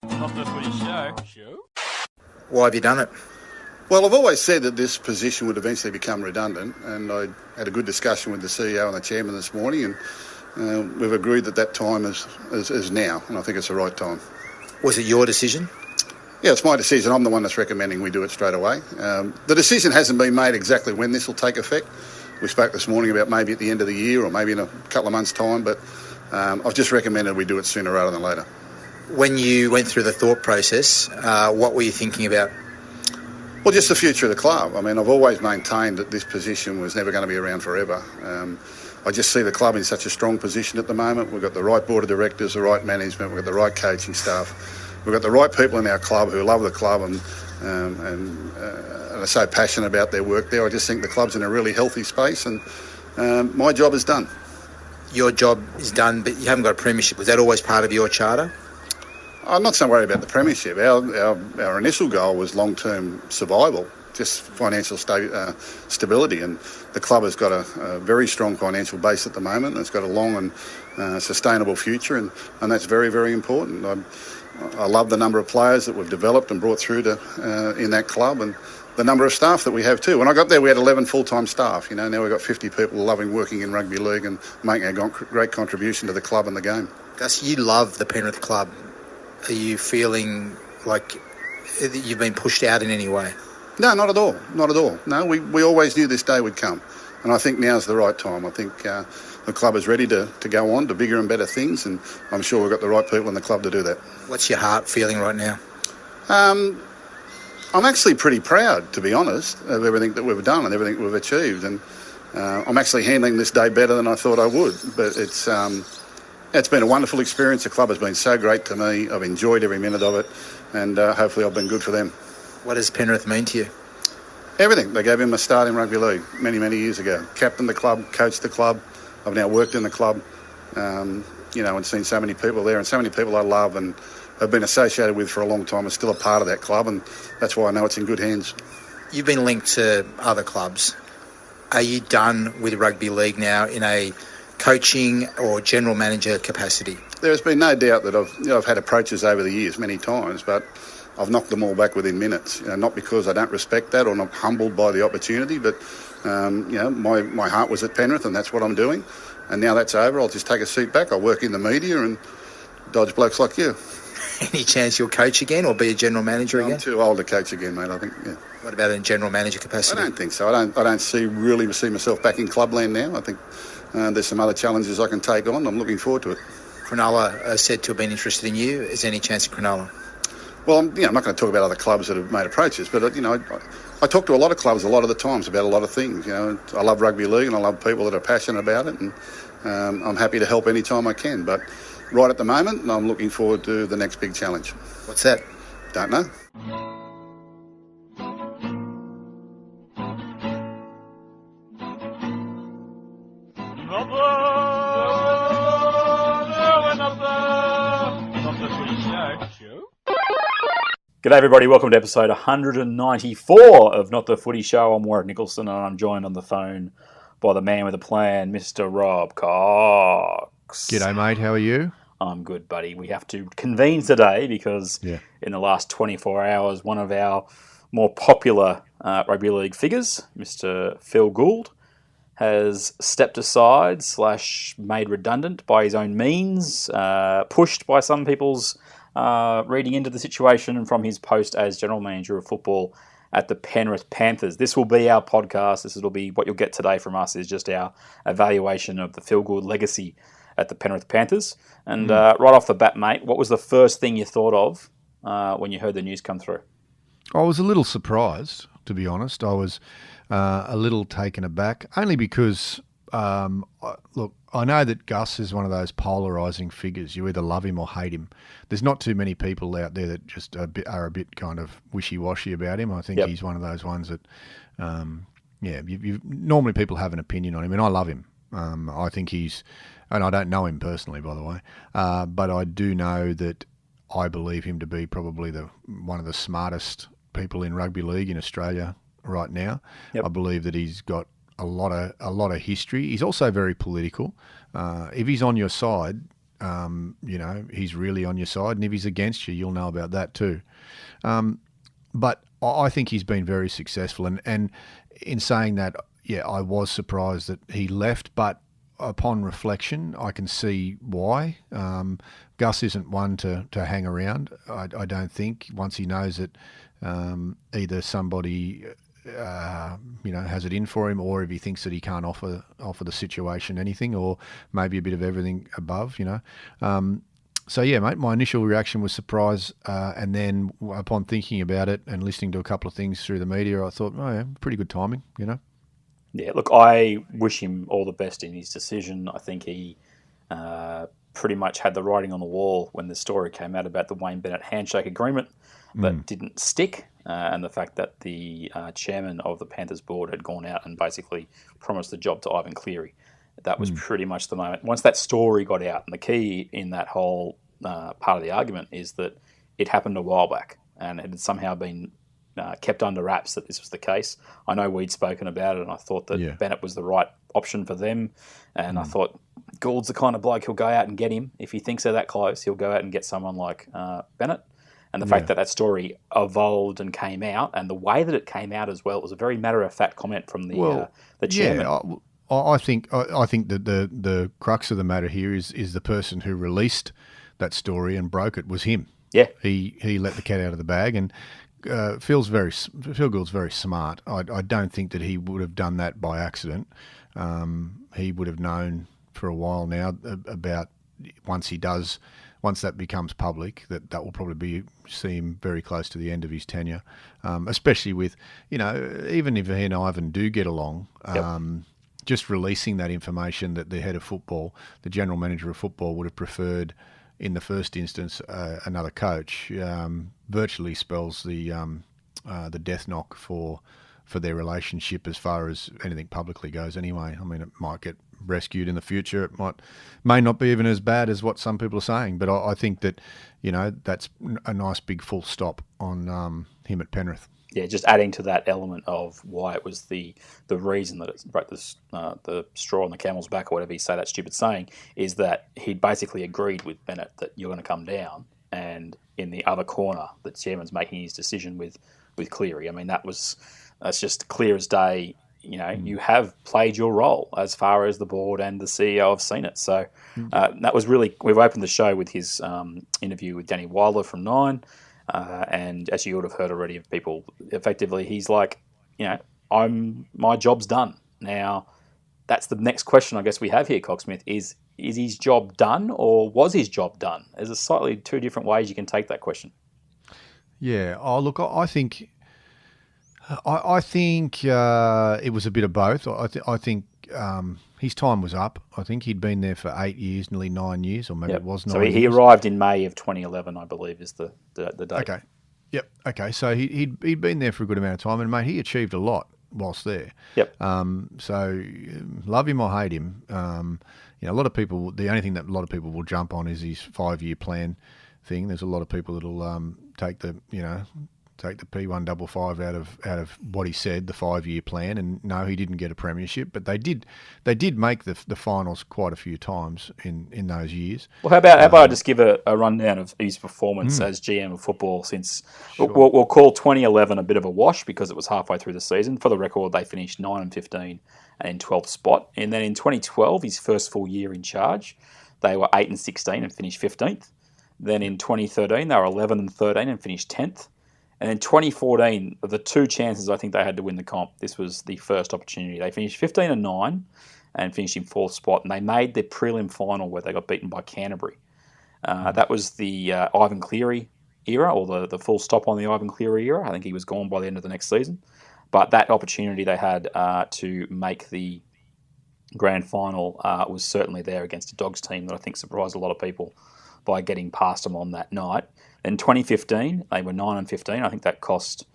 Not the Footy Show. Why have you done it? Well, I've always said that this position would eventually become redundant, and I had a good discussion with the CEO and the chairman this morning, and we've agreed that time is now, and I think it's the right time. Was it your decision? Yeah, it's my decision. I'm the one that's recommending we do it straight away. The decision hasn't been made exactly when this will take effect. We spoke this morning about maybe at the end of the year or maybe in a couple of months' time, but I've just recommended we do it sooner rather than later. When you went through the thought process, what were you thinking about? Well, just the future of the club. I mean, I've always maintained that this position was never going to be around forever. I just see the club in such a strong position at the moment. We've got the right board of directors, the right management, we've got the right coaching staff. We've got the right people in our club who love the club and are so passionate about their work there. I just think the club's in a really healthy space, and my job is done. Your job is done, but you haven't got a premiership. Was that always part of your charter? I'm not so worried about the premiership. Our initial goal was long-term survival, just financial stability, and the club has got a very strong financial base at the moment. It's got a long and sustainable future, and that's very, very important. I love the number of players that we've developed and brought through to in that club, and the number of staff that we have too. When I got there, we had 11 full-time staff. Now we've got 50 people loving working in rugby league and making a great contribution to the club and the game. Gus, you love the Penrith club. Are you feeling like you've been pushed out in any way? No, not at all. Not at all. No, we always knew this day would come. And I think now's the right time. I think the club is ready to go on to bigger and better things, and I'm sure we've got the right people in the club to do that. What's your heart feeling right now? I'm actually pretty proud, to be honest, of everything that we've done and everything we've achieved. And I'm actually handling this day better than I thought I would. But it's been a wonderful experience. The club has been so great to me. I've enjoyed every minute of it, and hopefully I've been good for them. What does Penrith mean to you? Everything. They gave him a start in rugby league many, many years ago. Captained the club, coached the club. I've now worked in the club, and seen so many people there, and so many people I love and have been associated with for a long time are still a part of that club, and that's why I know it's in good hands. You've been linked to other clubs. Are you done with rugby league now in a coaching or general manager capacity? There has been no doubt that I've had approaches over the years many times, but I've knocked them all back within minutes. Not because I don't respect that or not humbled by the opportunity, but my heart was at Penrith, and that's what I'm doing. And now that's over, I'll just take a seat back. I'll work in the media and dodge blokes like you. Any chance you'll coach again or be a general manager again? I'm too old to coach again, mate, I think, yeah. What about in general manager capacity? I don't think so. I don't really see myself back in clubland now. I think there's some other challenges I can take on. I'm looking forward to it. Cronulla are said to have been interested in you. Is there any chance of Cronulla? Well, I'm not going to talk about other clubs that have made approaches, but I talk to a lot of clubs a lot of the times about a lot of things. I love rugby league and I love people that are passionate about it, and I'm happy to help any time I can. But right at the moment, I'm looking forward to the next big challenge. What's that? Don't know. G'day everybody, welcome to episode 194 of Not the Footy Show. I'm Warrick Nicolson, and I'm joined on the phone by the man with a plan, Mr. Robb Cox. G'day mate, how are you? I'm good, buddy. We have to convene today because in the last 24 hours, one of our more popular rugby league figures, Mr. Phil Gould, has stepped aside / made redundant by his own means, pushed by some people's reading into the situation from his post as general manager of football at the Penrith Panthers. This will be our podcast. This will be what you'll get today from us, is just our evaluation of the Phil Gould legacy at the Penrith Panthers. And right off the bat, mate, what was the first thing you thought of when you heard the news come through? I was a little surprised, to be honest. I was a little taken aback, only because, look, I know that Gus is one of those polarising figures. You either love him or hate him. There's not too many people out there that just are a bit kind of wishy-washy about him. I think he's one of those ones that, normally people have an opinion on him, and I love him. I think he's, and I don't know him personally, by the way, but I do know that I believe him to be probably one of the smartest people in rugby league in Australia right now. I believe that he's got a lot of history. He's also very political. If he's on your side, he's really on your side, and if he's against you, you'll know about that too. But I think he's been very successful, and in saying that, I was surprised that he left, but upon reflection, I can see why. Gus isn't one to hang around. I don't think, once he knows that either somebody has it in for him, or if he thinks that he can't offer the situation anything, or maybe a bit of everything above. So yeah, mate, my initial reaction was surprise, and then upon thinking about it and listening to a couple of things through the media, I thought, oh yeah, pretty good timing. Yeah, look, I wish him all the best in his decision. I think he pretty much had the writing on the wall when the story came out about the Wayne Bennett handshake agreement that didn't stick, and the fact that the chairman of the Panthers board had gone out and basically promised the job to Ivan Cleary. That was pretty much the moment. Once that story got out, and the key in that whole part of the argument is that it happened a while back, and it had somehow been kept under wraps that this was the case. I know we'd spoken about it, and I thought that Bennett was the right option for them, and I thought Gould's the kind of bloke who'll go out and get him. If he thinks they're that close, he'll go out and get someone like Bennett. And the fact that story evolved and came out, and the way that it came out as well, it was a very matter-of-fact comment from the chairman. Yeah, I think that the crux of the matter here is the person who released that story and broke it was him. Yeah, he let the cat out of the bag, and Phil Gould's very smart. I don't think that he would have done that by accident. He would have known for a while now about once that becomes public, that will probably see him very close to the end of his tenure, especially with, even if he and Ivan do get along, just releasing that information that the head of football, the general manager of football, would have preferred in the first instance another coach, virtually spells the death knock for their relationship as far as anything publicly goes anyway. I mean, it might get rescued in the future. It may not be even as bad as what some people are saying, but I think that, that's a nice big full stop on him at Penrith. Yeah, just adding to that element of why it was the reason that it broke the straw on the camel's back, or whatever you say that stupid saying, is that he'd basically agreed with Bennett that you're going to come down, and in the other corner, the chairman's making his decision with Cleary. I mean, that's just clear as day. You have played your role as far as the board and the CEO have seen it. So that was really, we've opened the show with his interview with Danny Wilder from Nine. And as you would have heard already of people, effectively, he's like, my job's done. Now, that's the next question I guess we have here, Cocksmith, is his job done, or was his job done? There's a slightly two different ways you can take that question. Yeah. Oh, look, I think it was a bit of both. I think his time was up. I think he'd been there for 8 years, nearly 9 years, or maybe it was 9 years. So he arrived in May of 2011, I believe, is the date. Okay. Yep. Okay. So he'd been there for a good amount of time, and mate, he achieved a lot whilst there. Yep. So love him or hate him, a lot of people. The only thing that a lot of people will jump on is his 5-year plan thing. There's a lot of people that'll take the P155 out of what he said, the 5-year plan, and no, he didn't get a premiership, but they did make the finals quite a few times in those years. Well, how about I just give a rundown of his performance as GM of football since we'll call 2011 a bit of a wash because it was halfway through the season. For the record, they finished 9-15 and in 12th spot, and then in 2012, his first full year in charge, they were 8-16 and finished 15th. Then in 2013, they were 11-13 and finished 10th. And in 2014, of the two chances I think they had to win the comp, this was the first opportunity. They finished 15-9 and finished in 4th spot, and they made their prelim final where they got beaten by Canterbury. That was the Ivan Cleary era, or the full stop on the Ivan Cleary era. I think he was gone by the end of the next season. But that opportunity they had to make the grand final was certainly there against a Dogs team that I think surprised a lot of people by getting past them on that night. In 2015, they were 9-15. I think that cost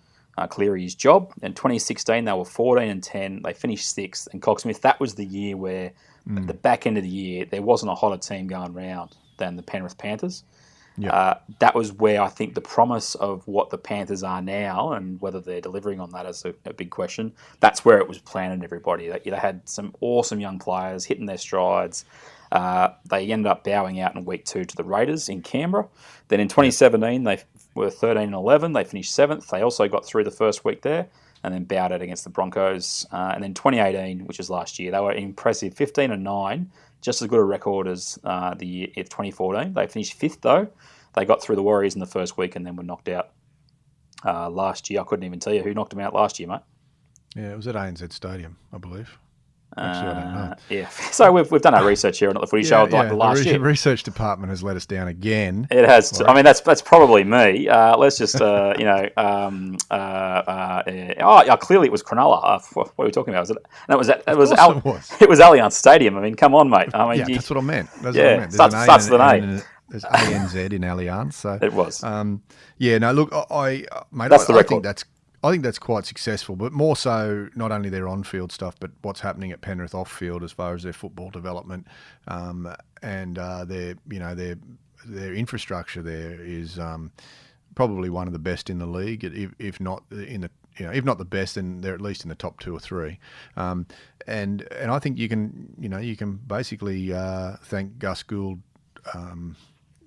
Cleary his job. In 2016, they were 14-10. They finished 6th. And Cocksmith, that was the year where, at the back end of the year, there wasn't a hotter team going round than the Penrith Panthers. Yep. That was where I think the promise of what the Panthers are now, and whether they're delivering on that is a big question. That's where it was planted, everybody. They had some awesome young players hitting their strides. They ended up bowing out in week 2 to the Raiders in Canberra. Then in 2017, they were 13-11. They finished 7th. They also got through the first week there and then bowed out against the Broncos. And then 2018, which is last year, they were impressive 15-9, just as good a record as the year 2014. They finished 5th, though. They got through the Warriors in the first week and then were knocked out last year. I couldn't even tell you who knocked them out last year, mate. Yeah, it was at ANZ Stadium, I believe. Actually, I don't know. Yeah, so we've done our research here on the Footy Show the last year. The research department has let us down again. It has. I mean, that's probably me. Let's just, clearly it was Cronulla. What were we talking about? It was Allianz Stadium. I mean, come on, mate. I mean, that's what I meant. That's what I meant. Starts with an A. There's ANZ in Allianz. So it was. Look, I think that's quite successful, but more so not only their on-field stuff, but what's happening at Penrith off-field as far as their football development and their infrastructure there is probably one of the best in the league, if not the best, then they're at least in the top 2 or 3. And I think you can basically thank Gus Gould.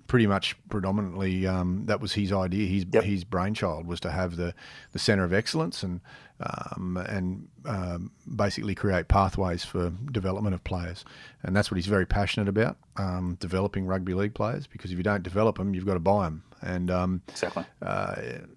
Pretty much predominantly, that was his idea. His brainchild was to have the centre of excellence and basically create pathways for development of players. And that's what he's very passionate about, developing rugby league players, because if you don't develop them, you've got to buy them. And exactly.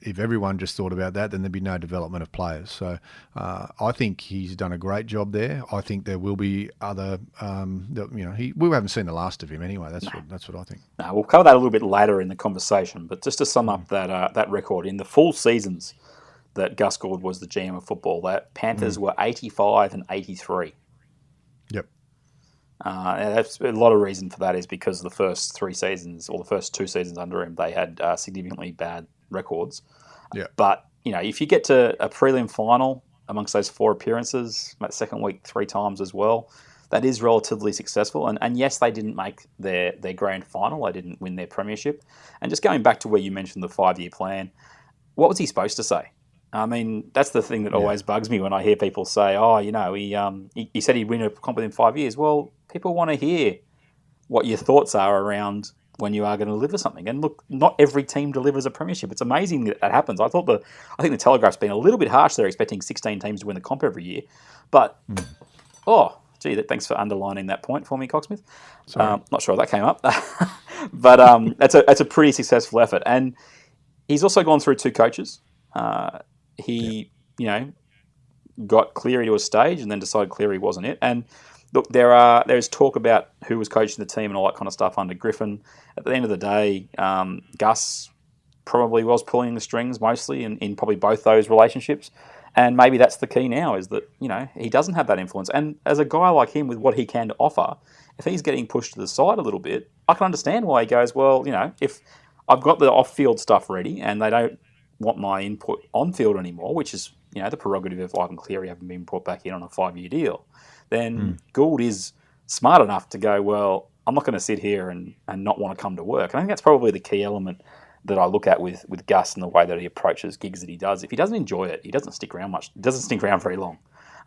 If everyone just thought about that, then there'd be no development of players. So I think he's done a great job there. I think there will be other, we haven't seen the last of him anyway. That's what I think. No, we'll cover that a little bit later in the conversation. But just to sum up that record, in the full seasons that Gus Gould was the GM of football, that Panthers were 85 and 83. Yep. That's a lot of reason for that is because the first 3 seasons, or the first 2 seasons under him, they had significantly bad records. Yeah. But if you get to a prelim final amongst those 4 appearances, that second week 3 times as well, that is relatively successful. And yes, they didn't make their grand final. They didn't win their premiership. And just going back to where you mentioned the 5-year plan, what was he supposed to say? I mean, that's the thing that always bugs me when I hear people say, he said he'd win a comp within 5 years. Well, people want to hear what your thoughts are around when you are going to deliver something. And look, not every team delivers a premiership. It's amazing that happens. I think the Telegraph's been a little bit harsh. They're expecting 16 teams to win the comp every year. But, thanks for underlining that point for me, Cocksmith. Not sure that came up. But that's a pretty successful effort. And he's also gone through 2 coaches. He got Cleary to a stage and then decided Cleary wasn't it. And look, there's talk about who was coaching the team and all that kind of stuff under Griffin. At the end of the day, Gus probably was pulling the strings mostly in probably both those relationships. And maybe that's the key now is that, he doesn't have that influence. And as a guy like him with what he can offer, if he's getting pushed to the side a little bit, I can understand why he goes, well, if I've got the off-field stuff ready and they don't want my input on field anymore, which is the prerogative of Ivan Cleary having been brought back in on a 5-year deal, then Gould is smart enough to go, well, I'm not going to sit here and not want to come to work. And I think that's probably the key element that I look at with Gus and the way that he approaches gigs that he does. If he doesn't enjoy it, he doesn't stick around much. He doesn't stick around very long.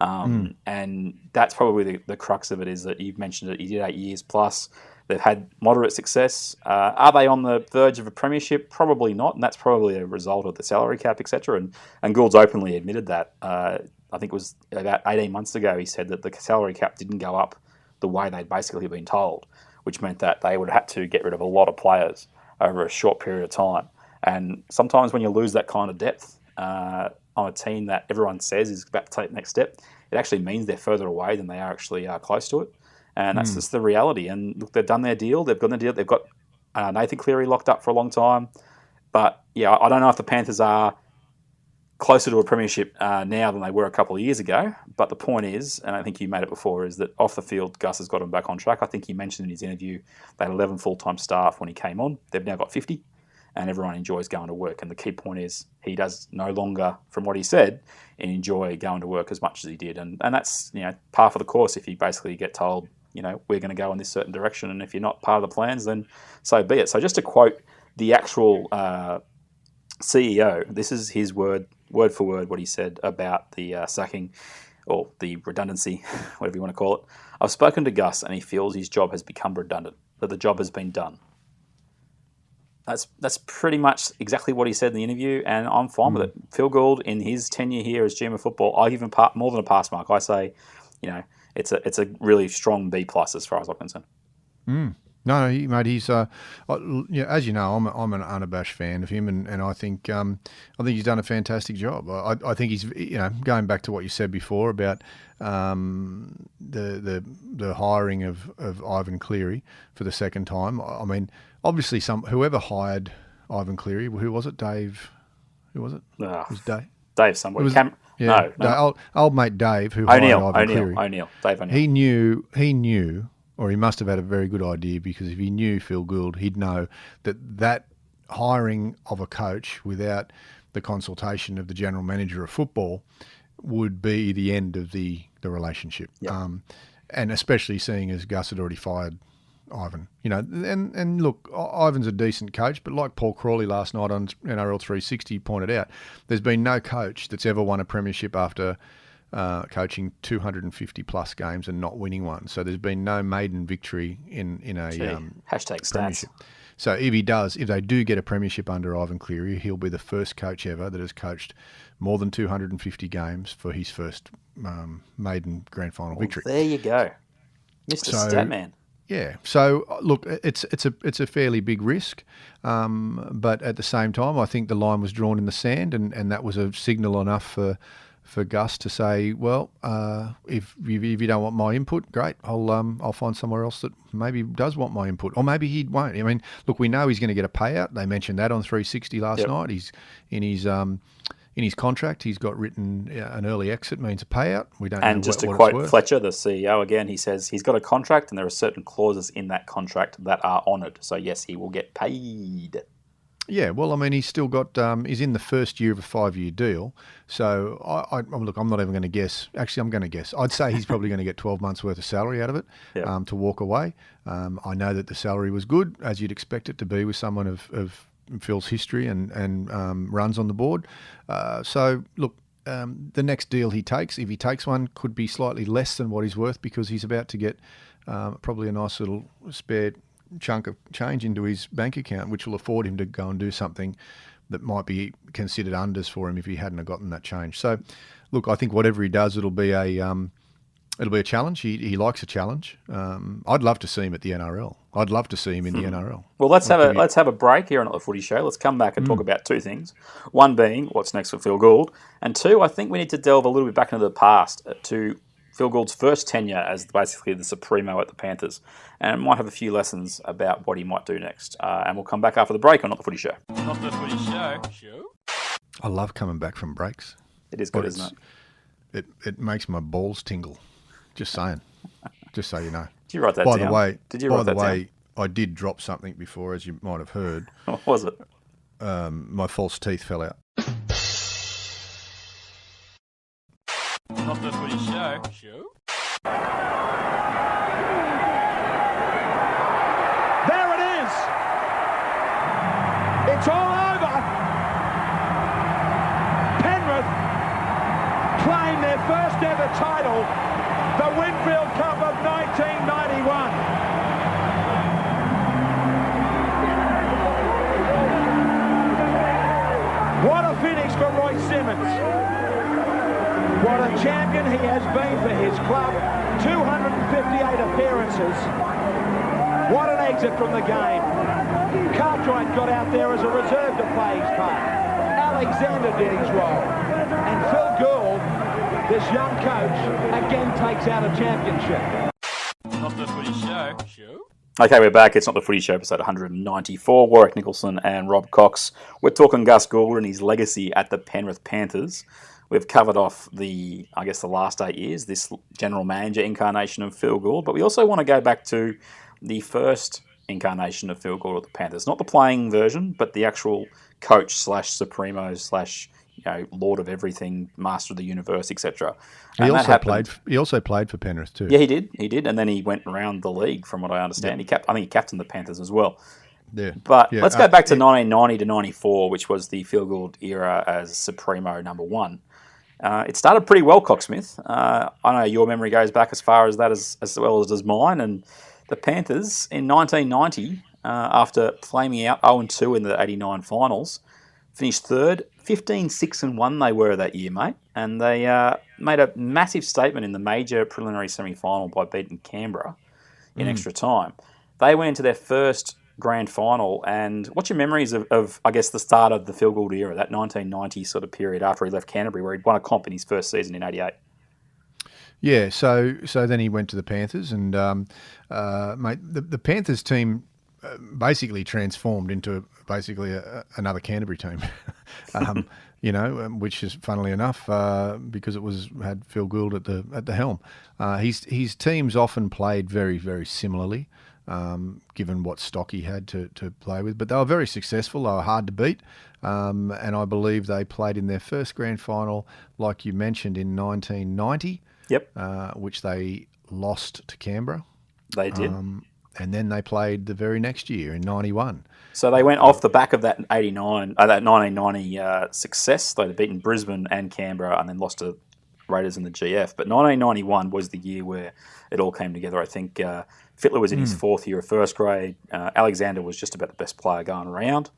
And that's probably the crux of it is that you've mentioned it. He did 8 years plus. They've had moderate success. Are they on the verge of a premiership? Probably not, and that's probably a result of the salary cap, etc. And Gould's openly admitted that. I think it was about 18 months ago he said that the salary cap didn't go up the way they'd basically been told, which meant that they would have had to get rid of a lot of players over a short period of time. And sometimes when you lose that kind of depth on a team that everyone says is about to take the next step, it actually means they're further away than they are actually close to it. And that's just the reality. And look, they've done their deal. They've got the deal. They've got Nathan Cleary locked up for a long time. But, I don't know if the Panthers are closer to a premiership now than they were a couple of years ago. But the point is, and I think you made it before, is that off the field, Gus has got them back on track. I think he mentioned in his interview they had 11 full-time staff when he came on. They've now got 50, and everyone enjoys going to work. And the key point is he does no longer, from what he said, enjoy going to work as much as he did. And that's, par for the course if you basically get told, we're going to go in this certain direction, and if you're not part of the plans, then so be it. So just to quote the actual CEO, this is his word for word, what he said about the sacking or the redundancy, whatever you want to call it, I've spoken to Gus and he feels his job has become redundant, that the job has been done. That's pretty much exactly what he said in the interview, and I'm fine with it. Phil Gould, in his tenure here as GM of football, I give him more than a pass mark. I say, it's a really strong B+ as far as I'm concerned. No, mate, he's as you know, I'm an unabashed fan of him, and I think he's done a fantastic job. I think he's going back to what you said before about the hiring of Ivan Cleary for the second time. I mean, obviously whoever hired Ivan Cleary, who was it? Dave? Who was it? It was Dave. Dave somewhere. No. Old mate Dave, who hired Ivan Cleary. Dave O'Neill. He knew. Or he must have had a very good idea, because if he knew Phil Gould, he'd know that hiring of a coach without the consultation of the general manager of football would be the end of the relationship. Yeah. And especially seeing as Gus had already fired Ivan. And look, Ivan's a decent coach, but like Paul Crawley last night on NRL 360 pointed out, there's been no coach that's ever won a premiership after coaching 250 plus games and not winning one. So there's been no maiden victory in a hashtag premiership. So if they do get a premiership under Ivan Cleary, he'll be the first coach ever that has coached more than 250 games for his first maiden grand final victory. There you go, Mr. Statman. Yeah. So look, it's a fairly big risk, but at the same time, I think the line was drawn in the sand, and that was a signal enough for Gus to say, well, if you don't want my input, great, I'll find somewhere else that maybe does want my input, or maybe he won't. I mean, look, we know he's going to get a payout. They mentioned that on 360 last night. He's in his contract. He's got written an early exit means a payout. We don't. And know just what to quote it's worth. Fletcher, the CEO again, he says he's got a contract and there are certain clauses in that contract that are honoured. So yes, he will get paid. Yeah, well, I mean, he's still got. He's in the first year of a 5-year deal. So, look, I'm not even going to guess. Actually, I'm going to guess. I'd say he's probably going to get 12 months' worth of salary out of it to walk away. I know that the salary was good, as you'd expect it to be with someone of Phil's history and runs on the board. So, look, the next deal he takes, if he takes one, could be slightly less than what he's worth, because he's about to get probably a nice little spare chunk of change into his bank account, which will afford him to go and do something that might be considered unders for him if he hadn't have gotten that change. So, look, I think whatever he does, it'll be a challenge. He likes a challenge. I'd love to see him at the NRL. I'd love to see him in the NRL. Well, let's have a break here on the Footy Show. Let's come back and talk about two things. One being what's next for Phil Gould, and two, I think we need to delve a little bit back into the past to Phil Gould's first tenure as basically the Supremo at the Panthers, and might have a few lessons about what he might do next. And we'll come back after the break on Not the Footy Show. Not the Footy Show. I love coming back from breaks. It is good, isn't it? It makes my balls tingle. Just saying. Just so you know. Did you write that down? By the way, I did drop something before, as you might have heard. What was it? My false teeth fell out. Not the Footy Show. There it is. It's all over. Penrith claim their first ever title, the Winfield Cup of 1991. What a finish for Roy Simmons. What a champion he has been for his club. 258 appearances. What an exit from the game. Cartwright got out there as a reserve to play his part. Alexander did his role. And Phil Gould, this young coach, again takes out a championship. Not the Footy Show. Okay, we're back. It's Not the Footy Show, episode 194. Warrick, Nicolson and Robb Cox. We're talking Gus Gould and his legacy at the Penrith Panthers. We've covered off the last 8 years, this general manager incarnation of Phil Gould, but we also want to go back to the first incarnation of Phil Gould at the Panthers. Not the playing version, but the actual coach / Supremo / Lord of everything, master of the universe, etc. He also played for Penrith too. Yeah, he did, and then he went around the league, from what I understand. Yeah. I think he captained the Panthers as well. Yeah. But let's go back to 1990 to 94, which was the Phil Gould era as Supremo number one. It started pretty well, Cocksmith. I know your memory goes back as far as that as well as does mine. And the Panthers in 1990, after flaming out 0-2 in the 89 finals, finished third. 15-6-1 they were that year, mate. And they made a massive statement in the major preliminary semi-final by beating Canberra in extra time. They went into their first grand final, and what's your memories of I guess, the start of the Phil Gould era, that 1990 sort of period after he left Canterbury, where he'd won a comp in his first season in 88? Yeah, so then he went to the Panthers, and mate, the Panthers team basically transformed into basically another Canterbury team, which is funnily enough because it had Phil Gould at the helm. His teams often played very, very similarly, given what stock he had to play with, but they were very successful. They were hard to beat, and I believe they played in their first grand final, like you mentioned, in 1990. Yep. Which they lost to Canberra. They did. And then they played the very next year in 91. So they went off the back of that that 1990 success. They'd beaten Brisbane and Canberra and then lost to Raiders in the GF. But 1991 was the year where it all came together. I think Fittler was in his fourth year of first grade. Alexander was just about the best player going around.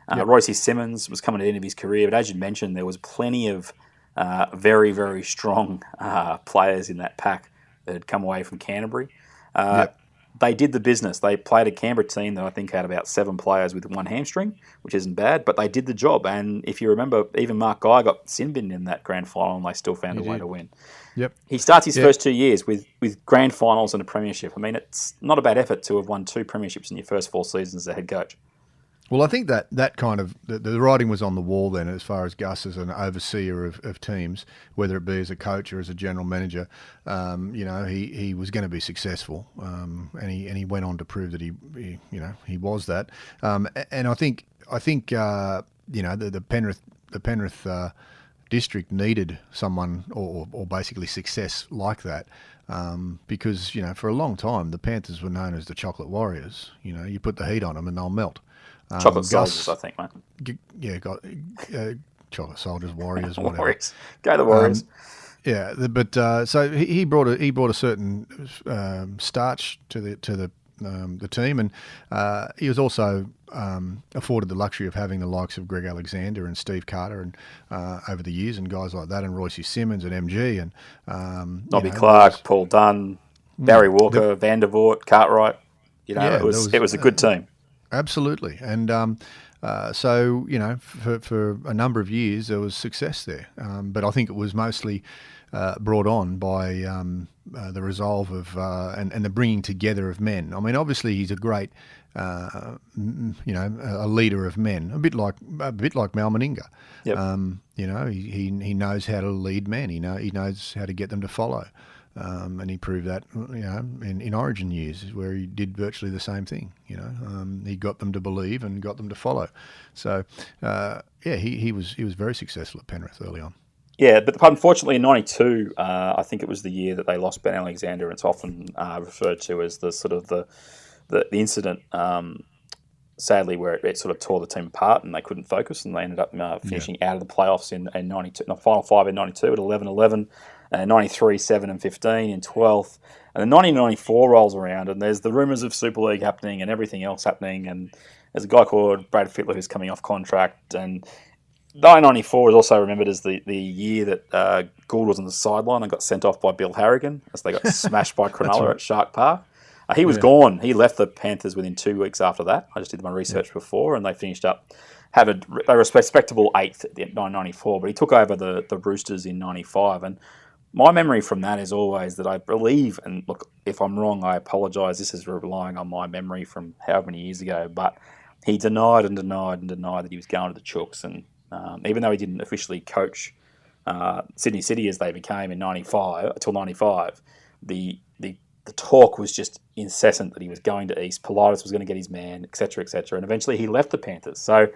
Royce Simmons was coming to the end of his career. But as you mentioned, there was plenty of very, very strong players in that pack that had come away from Canterbury. They did the business. They played a Canberra team that I think had about 7 players with one hamstring, which isn't bad, but they did the job. And if you remember, even Mark Guy got sin-binned in that grand final and they still found a way to win. Yep. He starts his first 2 years with grand finals and a premiership. I mean, it's not a bad effort to have won 2 premierships in your first 4 seasons as a head coach. Well, I think that kind of the writing was on the wall then, as far as Gus as an overseer of teams, whether it be as a coach or as a general manager. He was going to be successful, and he went on to prove that he was that. And I think the Penrith district needed someone or basically success like that. Because for a long time the Panthers were known as the Chocolate Warriors. You put the heat on them and they'll melt. Chocolate Soldiers, I think, mate. Chocolate Soldiers, Warriors, whatever. Warriors. Go the Warriors. So he brought a certain starch to the team, and he was also afforded the luxury of having the likes of Greg Alexander and Steve Carter and over the years, and guys like that, and Royce Simmons and MG and Nobby Clark, Paul Dunn, Barry Walker, Van der Voort, Cartwright. It was a good team. Absolutely, and for a number of years there was success there, but I think it was mostly brought on by the resolve of and the bringing together of men. I mean, obviously he's a great, a leader of men, a bit like Mal Meninga. Yep. He knows how to lead men. He knows how to get them to follow. And he proved that, in Origin years, where he did virtually the same thing. He got them to believe and got them to follow. So, he was very successful at Penrith early on. Yeah, but unfortunately in 92, I think it was the year that they lost Ben Alexander, and it's often referred to as the sort of the incident, sadly, where it sort of tore the team apart and they couldn't focus, and they ended up finishing out of the playoffs in 92, the final 5 in 92 at 11-11. 93, 7 and 15 in 12th. And then 1994 rolls around and there's the rumours of Super League happening and everything else happening. And there's a guy called Brad Fittler who's coming off contract. And 1994 is also remembered as the year that Gould was on the sideline and got sent off by Bill Harrigan as they got smashed by Cronulla at Shark Park. He was gone. He left the Panthers within 2 weeks after that. I just did my research before, and they finished up they were a respectable 8th at 1994, but he took over the Roosters in 95. And my memory from that is always that I believe, and look, if I'm wrong, I apologise. This is relying on my memory from how many years ago, but he denied that he was going to the Chooks. And even though he didn't officially coach Sydney City as they became in 95, until 95, the talk was just incessant that he was going to East. Politis was going to get his man, etc., etc. And eventually he left the Panthers. So,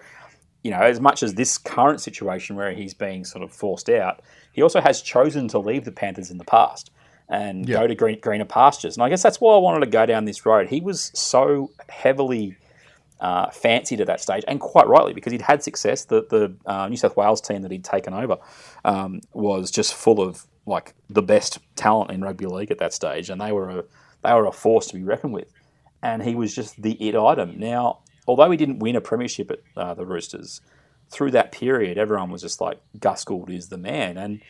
as much as this current situation where he's being sort of forced out, he also has chosen to leave the Panthers in the past and go to greener pastures. And I guess that's why I wanted to go down this road. He was so heavily fancied at that stage, and quite rightly, because he'd had success. The New South Wales team that he'd taken over was just full of like the best talent in rugby league at that stage, and they were a force to be reckoned with. And he was just the it item. Now, although he didn't win a premiership at the Roosters, through that period, everyone was just like, Gus Gould is the man. And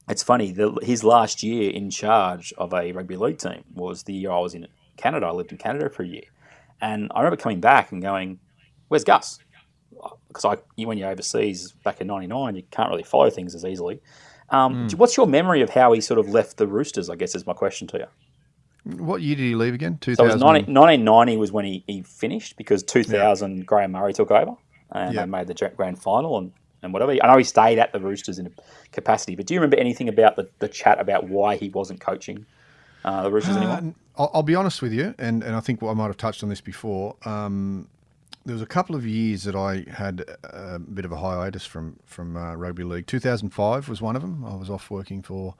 it's funny, his last year in charge of a rugby league team was the year I was in Canada. I lived in Canada for a year. And I remember coming back and going, where's Gus? Because when you're overseas back in 99, you can't really follow things as easily. What's your memory of how he sort of left the Roosters, I guess, is my question to you. What year did he leave again? 2000? So it was 1990 was when he finished, because 2000 Graham Murray took over and they made the grand final and whatever. I know he stayed at the Roosters in a capacity, but do you remember anything about the chat about why he wasn't coaching the Roosters anymore? I'll be honest with you, and I think I might have touched on this before. There was a couple of years that I had a bit of a hiatus from rugby league. 2005 was one of them. I was off working for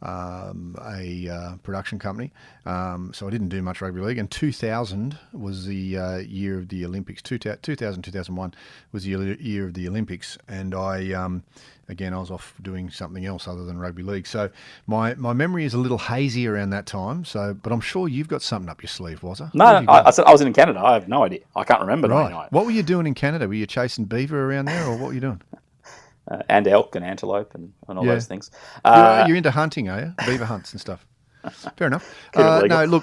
a production company, so I didn't do much rugby league. And 2000 was the year of the Olympics. 2001 was the year of the Olympics, and again, I was off doing something else other than rugby league. So my memory is a little hazy around that time. So, but I'm sure you've got something up your sleeve, was it? No, I said I was in Canada. I have no idea. I can't remember. Right. What were you doing in Canada? Were you chasing beaver around there, or what were you doing? And elk and antelope and all those things. You're into hunting, are you? Beaver hunts and stuff. Fair enough. No, look,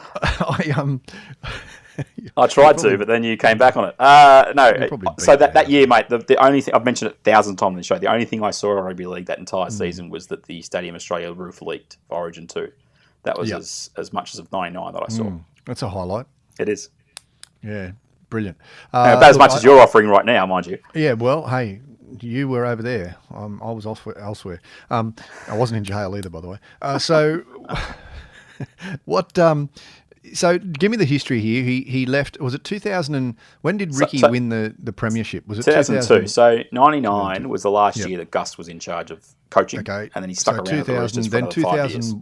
I tried to, but then you came back on it. So that year, mate, the only thing, I've mentioned it 1,000 times in the show, the only thing I saw in rugby league that entire season was that the Stadium Australia roof leaked for Origin 2. That was as much as of 99 that I saw. That's a highlight. It is. Yeah, brilliant. About as much as you're offering right now, mind you. Yeah, well, hey, you were over there. I was elsewhere. I wasn't in jail either, by the way. So what... So give me the history here. He left, was it 2000 and... When did Ricky win the premiership? Was it 2002? So 99 was the last year that Gus was in charge of coaching. Okay. And then he stuck around at the Roosters for another 5 years.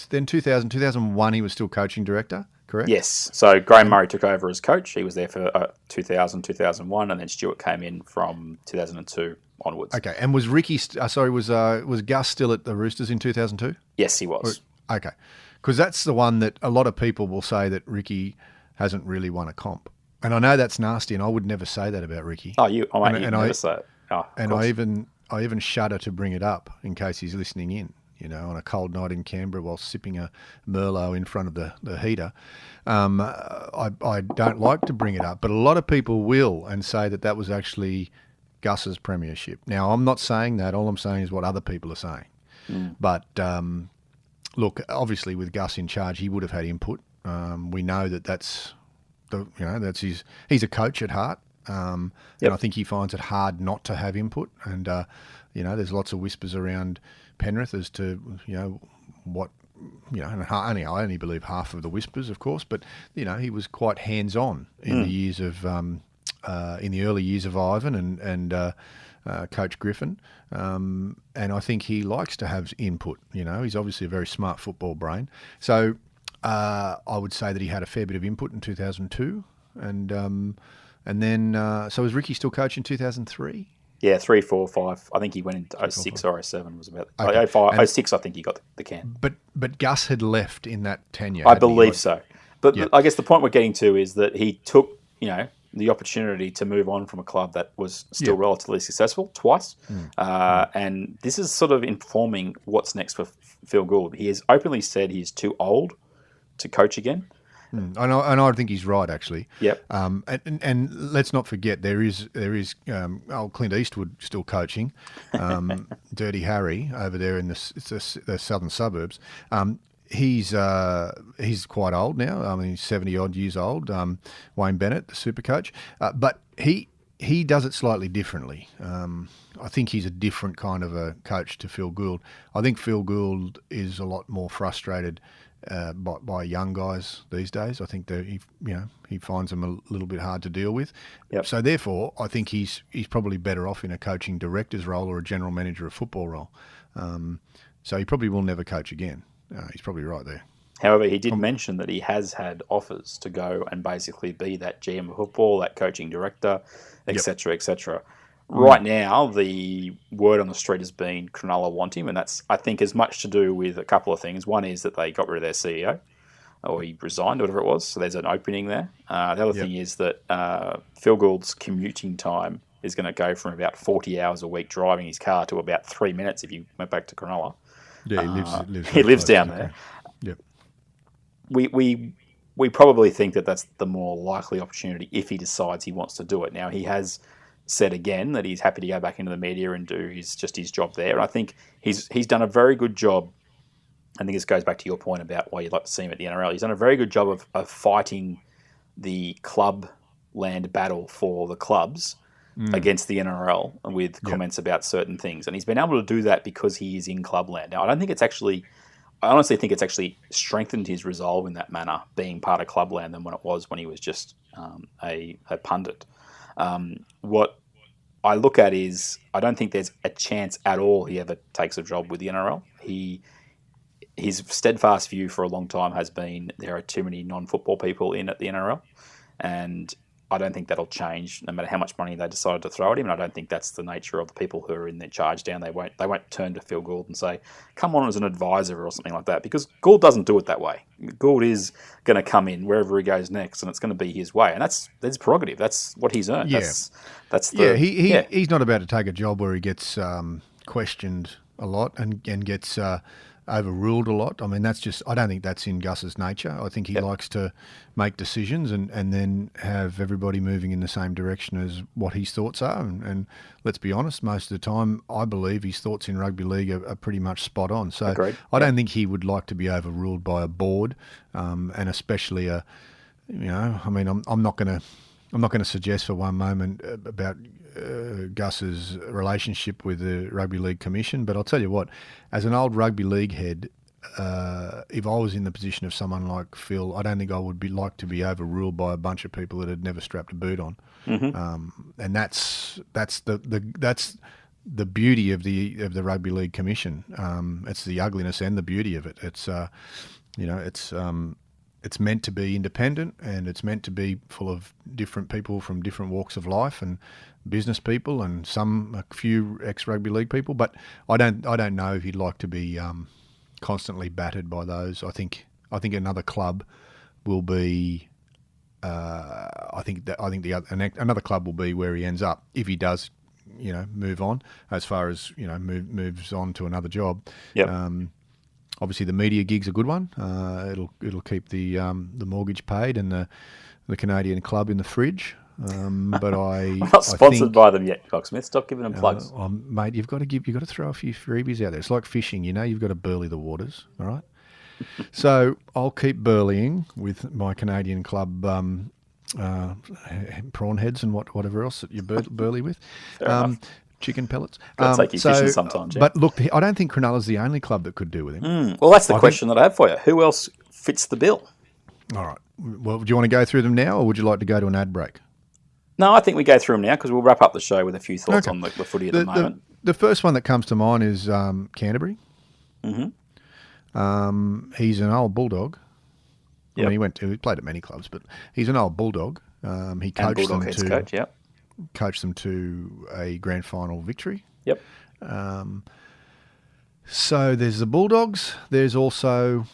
Then 2001 he was still coaching director, correct? Yes. So Graham Murray took over as coach. He was there for 2000, 2001, and then Stewart came in from 2002 onwards. Okay. And was Ricky... was Gus still at the Roosters in 2002? Yes, he was. Okay. Because that's the one that a lot of people will say that Ricky hasn't really won a comp. And I know that's nasty, and I would never say that about Ricky. Oh, you'd never say it. Oh, and I even shudder to bring it up in case he's listening in, on a cold night in Canberra while sipping a Merlot in front of the heater. I don't like to bring it up, but a lot of people will and say that was actually Gus's premiership. Now, I'm not saying that. All I'm saying is what other people are saying. But... look, obviously with Gus in charge, he would have had input. We know that's he's a coach at heart, and I think he finds it hard not to have input. And there's lots of whispers around Penrith as to what and I only believe half of the whispers, of course, but he was quite hands on in the years of in the early years of Ivan and Coach Griffin, and I think he likes to have input. He's obviously a very smart football brain. So I would say that he had a fair bit of input in 2002, and then so was Ricky still coaching in 2003? Yeah, 3, 4, 5. I think he went into 06 or 07 was about. Okay. 05, 06, I think he got the can. But Gus had left in that tenure. I believe so. But I guess the point we're getting to is that he took the opportunity to move on from a club that was still relatively successful twice. And this is sort of informing what's next for Phil Gould. He has openly said he's too old to coach again. And I think he's right, actually. Yep. And let's not forget there is old Clint Eastwood still coaching, Dirty Harry over there in the southern suburbs. He's quite old now. I mean, he's 70-odd years old, Wayne Bennett, the super coach. But he does it slightly differently. I think he's a different kind of a coach to Phil Gould. I think Phil Gould is a lot more frustrated by young guys these days. I think that he finds them a little bit hard to deal with. Yep. So therefore, I think he's probably better off in a coaching director's role or a general manager of football role. So he probably will never coach again. He's probably right there. However, he did mention that he has had offers to go and basically be that GM of football, that coaching director, etc., etc. Right now, the word on the street has been Cronulla want him, and that's, I think, as much to do with a couple of things. One is that they got rid of their CEO, or he resigned, or whatever it was, so there's an opening there. The other thing is that Phil Gould's commuting time is going to go from about 40 hours a week driving his car to about 3 minutes if you went back to Cronulla. Yeah, he lives down there. Yep. We probably think that that's the more likely opportunity if he decides he wants to do it. Now, he has said again that he's happy to go back into the media and do his job there. And I think he's done a very good job. I think this goes back to your point about why you'd like to see him at the NRL. He's done a very good job of fighting the club land battle for the clubs against the NRL with comments about certain things. And he's been able to do that because he is in club land. Now, I honestly think it's actually strengthened his resolve in that manner, being part of clubland, than when he was just a pundit. What I look at is, I don't think there's a chance at all he ever takes a job with the NRL. His steadfast view for a long time has been there are too many non-football people in at the NRL, and I don't think that'll change no matter how much money they decide to throw at him. And I don't think that's the nature of the people who are in their charge down. They won't turn to Phil Gould and say, come on as an advisor or something like that, because Gould doesn't do it that way. Gould is going to come in wherever he goes next, and it's going to be his way. And that's prerogative. That's what he's earned. He's not about to take a job where he gets questioned a lot and gets overruled a lot. I mean, I don't think that's in Gus's nature. I think he likes to make decisions and then have everybody moving in the same direction as what his thoughts are. And let's be honest, most of the time, I believe his thoughts in rugby league are pretty much spot on. So Agreed. I don't think he would like to be overruled by a board, and especially I'm not going to suggest for one moment about Gus's relationship with the Rugby League Commission, but I'll tell you what, as an old rugby league head, if I was in the position of someone like Phil, I don't think I would like to be overruled by a bunch of people that had never strapped a boot on. And that's the beauty of the Rugby League Commission. It's the ugliness and the beauty of it. It's meant to be independent, and it's meant to be full of different people from different walks of life and business people, and a few ex-rugby league people. But I don't know if he'd like to be constantly battered by those. I think another club will be. Another club will be where he ends up if he does, move on. As far as moves on to another job. Yep. Obviously, the media gig's a good one. It'll keep the mortgage paid and the Canadian club in the fridge. But I'm not sponsored by them yet, Cocksmith. Stop giving them plugs. Mate, you've got to throw a few freebies out there. It's like fishing, you've got to burley the waters. All right. So I'll keep burleying with my Canadian club prawn heads and whatever else that you burley with. Chicken pellets. Got to take you fishing sometimes. Yeah. But look, I don't think Cronulla's the only club that could do with him. Well, that's the question that I have for you. Who else fits the bill? All right. Well, do you want to go through them now, or would you like to go to an ad break? No, I think we go through them now because we'll wrap up the show with a few thoughts on the footy at the moment. The first one that comes to mind is Canterbury. He's an old bulldog. Yep. I mean, he played at many clubs, but he's an old bulldog. He coached them coached them to a grand final victory. Yep. So there's the Bulldogs. There's also,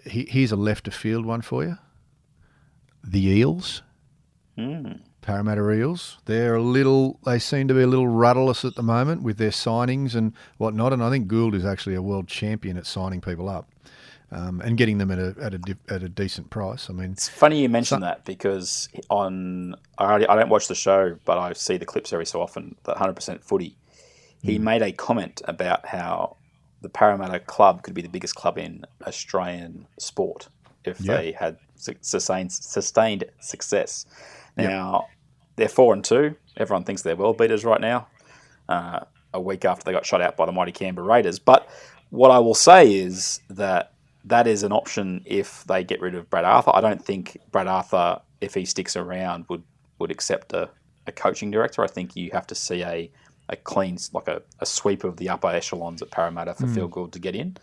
here's a left of field one for you. The Eels. Parramatta Eels. They seem to be a little rudderless at the moment with their signings and whatnot. And I think Gould is actually a world champion at signing people up. And getting them at a decent price. I mean, it's funny you mention that because I don't watch the show, but I see the clips every so often. That 100% Footy, he made a comment about how the Parramatta club could be the biggest club in Australian sport if they had sustained success. Now they're 4-2. Everyone thinks they're world beaters right now. A week after they got shut out by the mighty Canberra Raiders, but what I will say is that is an option if they get rid of Brad Arthur. I don't think Brad Arthur, if he sticks around, would accept a coaching director. I think you have to see a clean, like a sweep of the upper echelons at Parramatta for Phil Gould to get in.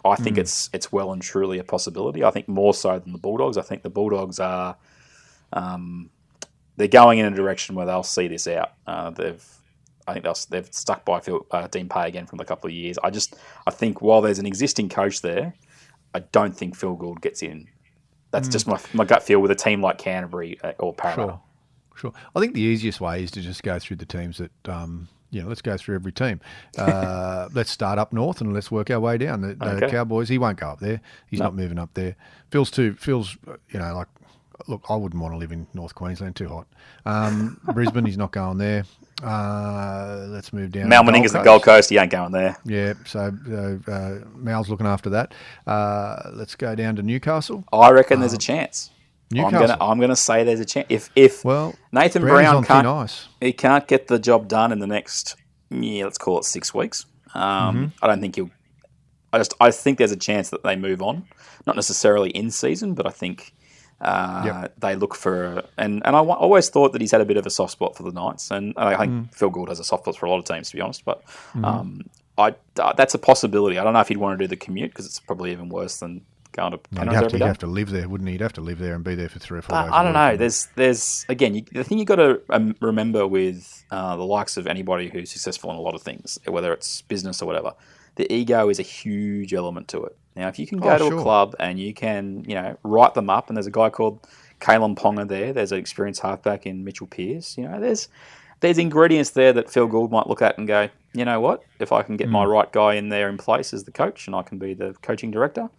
I think it's well and truly a possibility. I think more so than the Bulldogs. I think the Bulldogs are they're going in a direction where they'll see this out. They've stuck by Dean Pay again from a couple of years. I think while there's an existing coach there, I don't think Phil Gould gets in. That's just my gut feel with a team like Canterbury or Parramatta. Sure. I think the easiest way is to just go through the teams that, let's go through every team. Let's start up north and let's work our way down. The Cowboys, he won't go up there. He's not moving up there. Phil's, look, I wouldn't want to live in North Queensland, too hot. Brisbane, he's not going there. Let's move down. Mal Meninga's the Gold Coast. He ain't going there. Yeah, so Mal's looking after that. Let's go down to Newcastle. I reckon there's a chance. Newcastle. I'm gonna say there's a chance. If Nathan Brown can't get the job done in the next, let's call it 6 weeks. I don't think he'll. I think there's a chance that they move on, not necessarily in season, but I think. They look for and I always thought that he's had a bit of a soft spot for the Knights, and I think Phil Gould has a soft spot for a lot of teams, to be honest. But that's a possibility. I don't know if he'd want to do the commute because it's probably even worse than going to Penrith every day. He'd have to live there, wouldn't he? He'd have to live there and be there for 3 or 4 days. I don't know. There's again the thing you got to remember with the likes of anybody who's successful in a lot of things, whether it's business or whatever. The ego is a huge element to it. Now, if you can go to a club and you can, write them up, and there's a guy called Kalen Ponga there, there's an experienced halfback in Mitchell Pearce, there's ingredients there that Phil Gould might look at and go, you know what, if I can get my right guy in there in place as the coach and I can be the coaching director,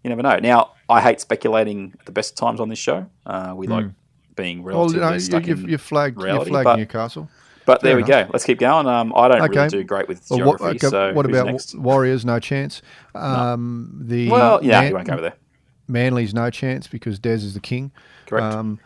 you never know. Now, I hate speculating at the best times on this show. We like being relatively stuck in reality. You flagged Newcastle. But there we go. Let's keep going. I don't really do great with geography. What about next? Warriors? No chance. He won't go over there. Manly's no chance because Des is the king. Correct.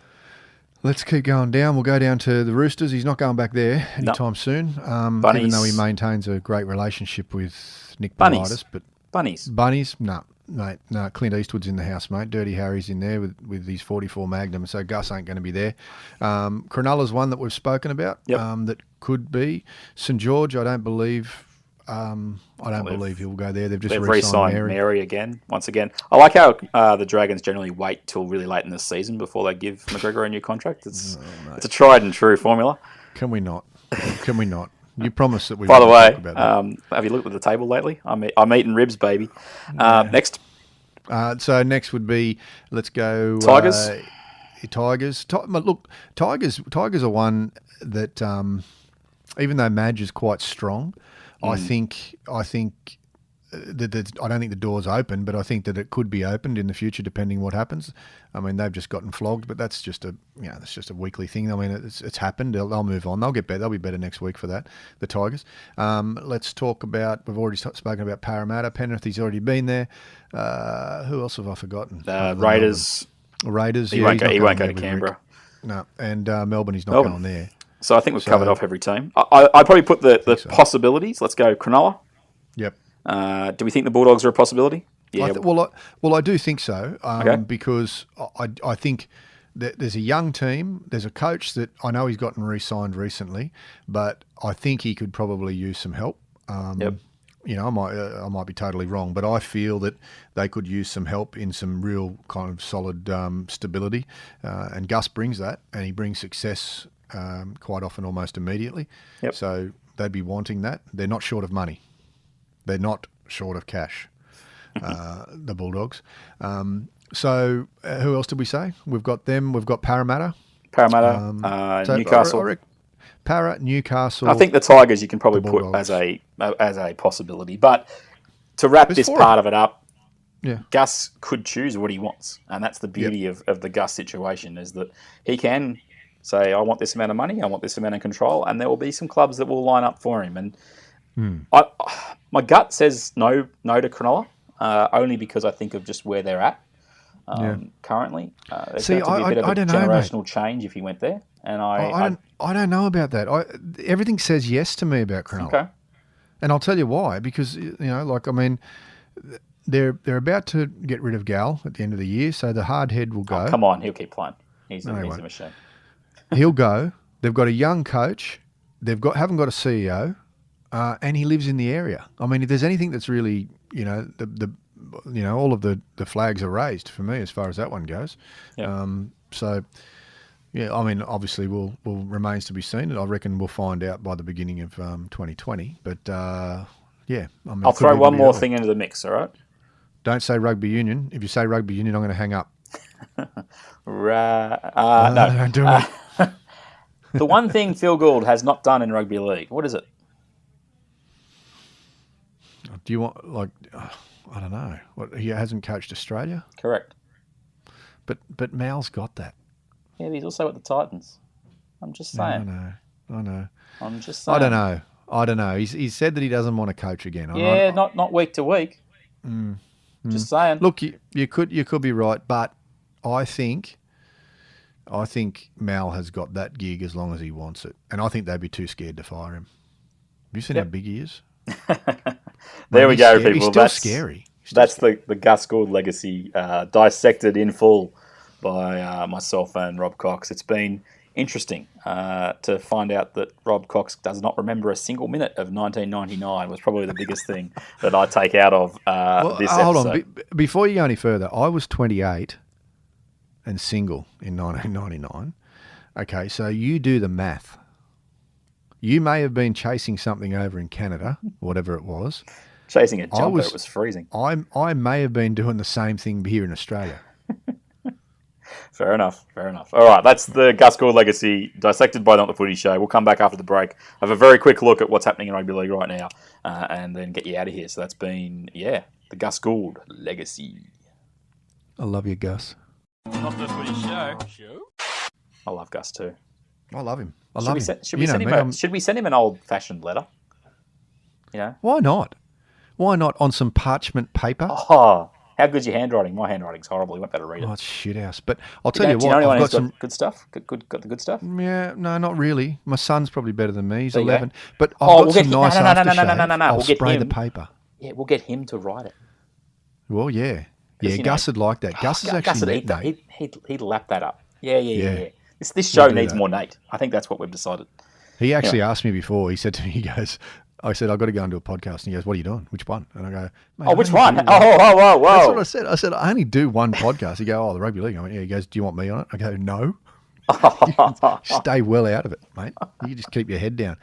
Let's keep going down. We'll go down to the Roosters. He's not going back there anytime soon. Even though he maintains a great relationship with Nick Politis. But Bunnies? No. Mate, no, Clint Eastwood's in the house, mate. Dirty Harry's in there with his 44 Magnum, so Gus ain't going to be there. Cronulla's one that we've spoken about that could be. St George, I don't believe he'll go there. They've re-signed Mary again, once again. I like how the Dragons generally wait till really late in the season before they give McGregor a new contract. It's a tried and true formula. Can we not? You promised that we. By the way, have you looked at the table lately? I'm eating ribs, baby. Next. So next would be let's go Tigers. Tigers. Look, Tigers are one that even though Madge is quite strong, I think that I don't think the door's open, but I think that it could be opened in the future depending what happens. I mean, they've just gotten flogged, but that's just a weekly thing. I mean, it's happened. They'll move on. They'll get better. They'll be better next week for that. The Tigers. Let's talk about. We've already spoken about Parramatta. Penrith. He's already been there. Who else have I forgotten? Raiders. Raiders. He won't go to Canberra. No, and Melbourne. He's not going there. So I think we've covered off every team. I'd probably put the possibilities. Let's go Cronulla. Yep. Do we think the Bulldogs are a possibility? Yeah. I do think so because I think that there's a young team. There's a coach that I know he's gotten re-signed recently, but I think he could probably use some help. I might be totally wrong, but I feel that they could use some help in some real kind of solid stability. And Gus brings that, and he brings success quite often almost immediately. Yep. So they'd be wanting that. They're not short of money. They're not short of cash, the Bulldogs. So who else did we say? We've got them. We've got Parramatta. Newcastle. Newcastle. I think the Tigers you can probably put as a possibility. But to wrap this part of it up, Gus could choose what he wants. And that's the beauty of the Gus situation is that he can say, I want this amount of money, I want this amount of control, and there will be some clubs that will line up for him. And my gut says no to Cronulla, only because I think of just where they're at currently. There's going to be a bit of a generational change if he went there. And I don't know about that. Everything says yes to me about Cronulla. Okay. And I'll tell you why. Because, they're about to get rid of Gal at the end of the year, so the hard head will go. Oh, come on, he'll keep playing. He's a machine. He'll go. They've got a young coach. haven't got a CEO, and he lives in the area. I mean, if there's anything that's really, all of the flags are raised for me as far as that one goes. Yep. Yeah, I mean, obviously, will remains to be seen, and I reckon we'll find out by the beginning of 2020. But yeah, I mean, I'll throw one more thing into the mix. All right. Don't say rugby union. If you say rugby union, I'm going to hang up. No. Don't do it. The one thing Phil Gould has not done in rugby league. What is it? Do you want I don't know. What, he hasn't coached Australia? Correct. But Mal's got that. Yeah, but he's also at the Titans. I'm just saying. I know. I'm just saying. I don't know. He's said that he doesn't want to coach again. Yeah, not week to week. Just saying. Look, you could be right, but I think Mal has got that gig as long as he wants it, and I think they'd be too scared to fire him. Have you seen how big he is? There we go, people. He's still scary. That's the Gus Gould legacy dissected in full by myself and Rob Cox. It's been interesting to find out that Rob Cox does not remember a single minute of 1999 was probably the biggest thing that I take out of this episode. Hold on. Before you go any further, I was 28 and single in 1999. Okay, so you do the math. You may have been chasing something over in Canada, whatever it was. Chasing a jumper, it was freezing. I may have been doing the same thing here in Australia. Fair enough. All right, that's the Gus Gould legacy dissected by Not the Footy Show. We'll come back after the break, have a very quick look at what's happening in rugby league right now, and then get you out of here. So that's been, the Gus Gould legacy. I love you, Gus. Not the Footy Show. I love Gus too. I love him. Should we send him an old-fashioned letter? Why not? Why not on some parchment paper? Oh, how good's your handwriting? My handwriting's horrible. You won't be able to read it. Oh, it's shit house. But I'll tell you what. Do you know anyone I've who's got some good stuff? Got the good stuff? Yeah, no, not really. My son's probably better than me. He's There you 11. go. But I've got some nice No. I'll We'll get spray him. the paper. Yeah, we'll get him to write it. Well, yeah. Yeah, Gus would like that. Gus is actually met Nate. He'd lap that up. Yeah. This show needs more Nate. I think that's what we've decided. He actually asked me before. He said to me, I said, I've got to go and do a podcast. And he goes, what are you doing? Which one? And I go, mate, which one? Whoa. That's what I said. I said, I only do one podcast. He goes, the rugby league. I went, yeah. He goes, do you want me on it? I go, no. Stay well out of it, mate. You just keep your head down.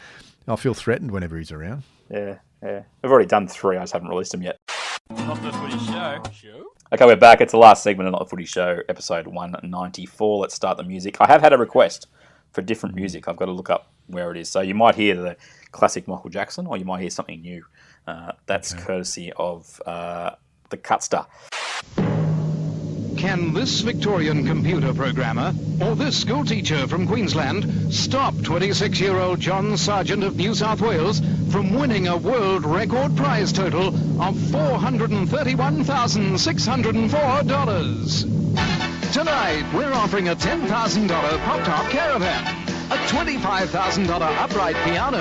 I feel threatened whenever he's around. Yeah. We've already done 3. I just haven't released them yet. Not the Footy Show. Okay, we're back. It's the last segment of Not the Footy Show, episode 194. Let's start the music. I have had a request for different music. I've got to look up where it is. So you might hear the classic Michael Jackson, or you might hear something new. That's courtesy of the Cutster. Can this Victorian computer programmer or this school teacher from Queensland stop 26-year-old John Sargent of New South Wales from winning a world record prize total of $431,604? Tonight, we're offering a $10,000 pop-top caravan, a $25,000 upright piano,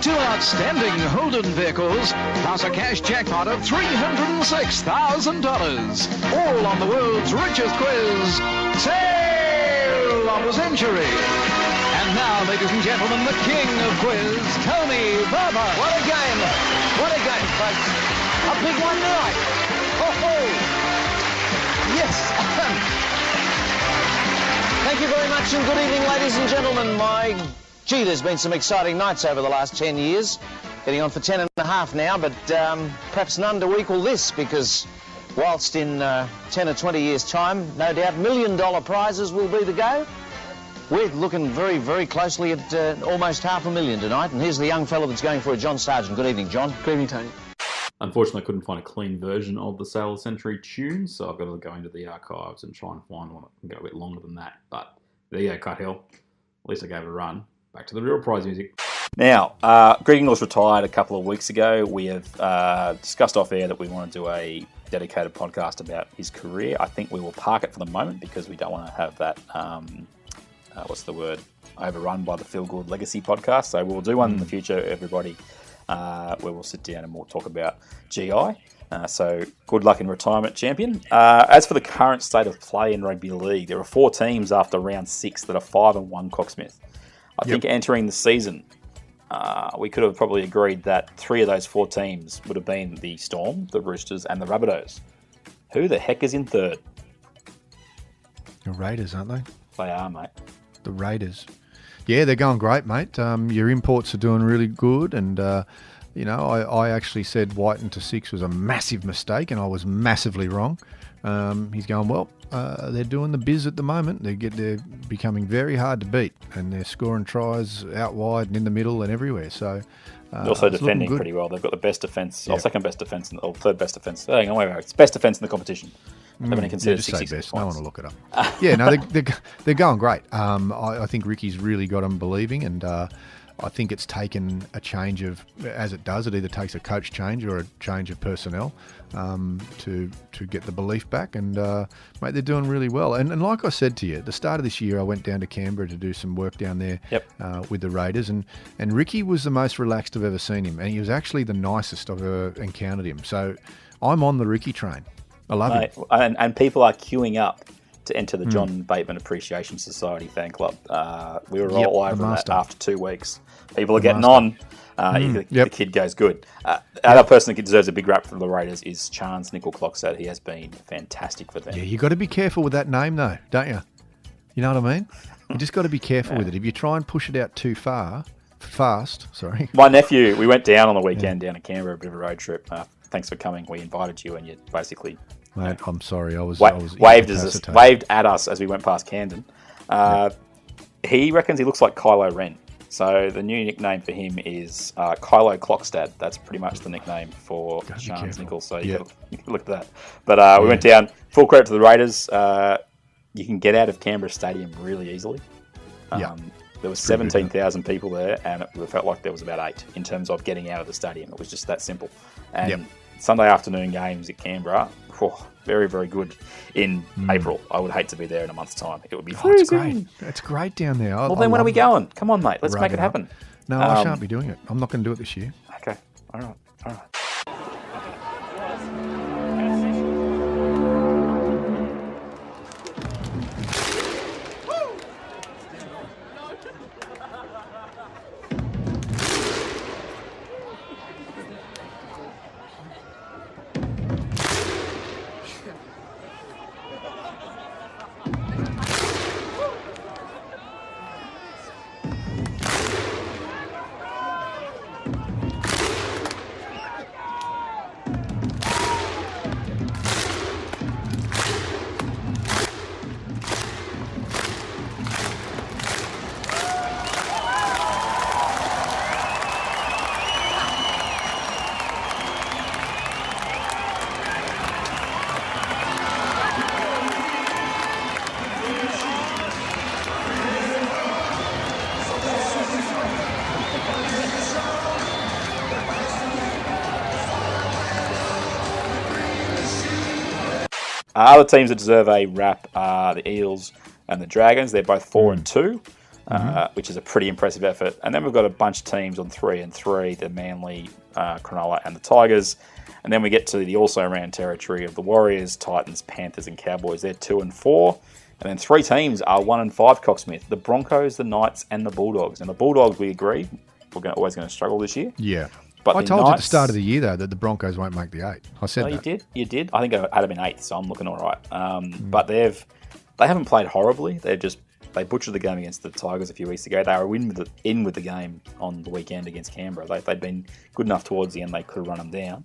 2 outstanding Holden vehicles, plus a cash jackpot of $306,000. All on the world's richest quiz, Tale of the Century. And now, ladies and gentlemen, the king of quiz, Tony Barber. What a game, folks. A big one tonight. Yes. Thank you very much and good evening, ladies and gentlemen. Gee, there's been some exciting nights over the last 10 years. Getting on for 10 and a half now, but perhaps none to equal this, because whilst in 10 or 20 years' time, no doubt $1 million prizes will be the go. We're looking very, very closely at almost $500,000 tonight, and here's the young fellow that's going for a John Sargent. Good evening, John. Good evening, Tony. Unfortunately, I couldn't find a clean version of the Sale of the Century tune, so I've got to go into the archives and try and find one that can go a bit longer than that. But there you go, cut hell. At least I gave it a run. Back to the real prize music. Now, Greg Inglis retired a couple of weeks ago. We have discussed off air that we want to do a dedicated podcast about his career. I think we will park it for the moment because we don't want to have that, overrun by the Feel Good Legacy podcast. So we'll do one in the future, everybody, where we'll sit down and we'll talk about GI. So good luck in retirement, champion. As for the current state of play in rugby league, there are 4 teams after round 6 that are 5-1 Cocksmith. I think entering the season, we could have probably agreed that 3 of those 4 teams would have been the Storm, the Roosters, and the Rabbitohs. Who the heck is in third? The Raiders, aren't they? They are, mate. The Raiders. Yeah, they're going great, mate. Your imports are doing really good, and I actually said Whiten to 6 was a massive mistake, and I was massively wrong. He's going well. They're doing the biz at the moment. They're becoming very hard to beat, and they're scoring tries out wide and in the middle and everywhere. So they're also defending pretty well. They've got the best defence, or second best defence, or third best defence. Hang on, wait. It's best defence in the competition. They've only considered 66 best. points. No one will look it up. Yeah, no, they're going great. I think Ricky's really got them believing, and I think it's taken a change of, as it does, it either takes a coach change or a change of personnel to get the belief back. And, mate, they're doing really well. And like I said to you, at the start of this year, I went down to Canberra to do some work down there with the Raiders. And Ricky was the most relaxed I've ever seen him. And he was actually the nicest I've ever encountered him. So I'm on the Ricky train. I love him. And people are queuing up to enter the John Bateman Appreciation Society fan club. We were all over that after 2 weeks. People are getting on. The kid goes good. Another person that deserves a big rap for the Raiders is Chance Nickel-Clockstad. He has been fantastic for them. Yeah, you got to be careful with that name, though, don't you? You know what I mean? You just got to be careful with it. If you try and push it out too fast. My nephew, we went down on the weekend down to Canberra, a bit of a road trip. Thanks for coming. We invited you, and you basically... Mate, I'm sorry. I was waved at us as we went past Camden. He reckons he looks like Kylo Ren. So the new nickname for him is Kylo Clockstad. That's pretty much the nickname for Chance Nichols. So you can look at that. But we went down. Full credit to the Raiders. You can get out of Canberra Stadium really easily. There was 17,000 people there, and it felt like there was about 8 in terms of getting out of the stadium. It was just that simple. And Sunday afternoon games at Canberra, very, very good in April. I would hate to be there in a month's time. It would be freezing. It's great. It's great down there. Well, then when are we going? Come on, mate. Let's make it happen. No, I shan't be doing it. I'm not going to do it this year. Okay. All right. Other teams that deserve a wrap are the Eels and the Dragons. They're both 4-2, which is a pretty impressive effort. And then we've got a bunch of teams on 3-3, the Manly, Cronulla and the Tigers. And then we get to the also-ran territory of the Warriors, Titans, Panthers and Cowboys. They're 2-4. And then 3 teams are 1-5, Cocksmith. The Broncos, the Knights and the Bulldogs. And the Bulldogs, we agree, we're always going to struggle this year. Yeah. But I told you at the start of the year, though, that the Broncos won't make the 8. I said that. You did. I think it had been 8th, so I'm looking all right. But they haven't played horribly. They butchered the game against the Tigers a few weeks ago. They were in with the game on the weekend against Canberra. They'd been good enough towards the end. They could have run them down.